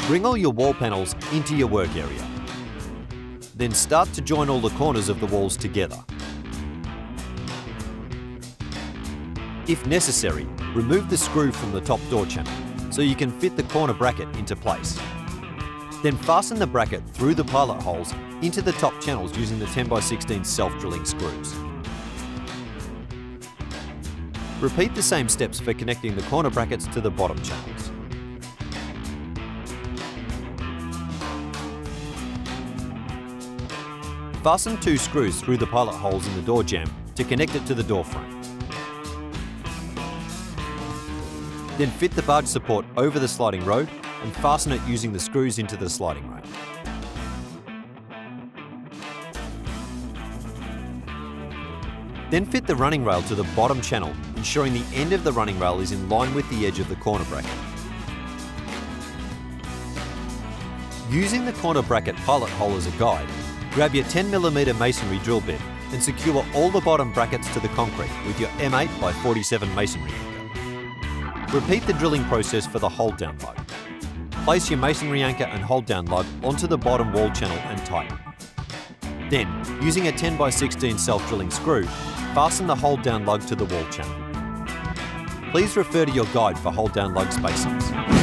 Bring all your wall panels into your work area. Then start to join all the corners of the walls together. If necessary, remove the screw from the top door channel so you can fit the corner bracket into place. Then fasten the bracket through the pilot holes into the top channels using the 10x16 self-drilling screws. Repeat the same steps for connecting the corner brackets to the bottom channels. Fasten 2 screws through the pilot holes in the door jamb to connect it to the door frame. Then fit the barge support over the sliding road and fasten it using the screws into the sliding rail. Then fit the running rail to the bottom channel, ensuring the end of the running rail is in line with the edge of the corner bracket. Using the corner bracket pilot hole as a guide, grab your 10mm masonry drill bit and secure all the bottom brackets to the concrete with your M8x47 masonry anchor. Repeat the drilling process for the hold down lug. Place your masonry anchor and hold down lug onto the bottom wall channel and tighten. Then, using a 10x16 self-drilling screw, fasten the hold down lug to the wall channel. Please refer to your guide for hold down lug spacings.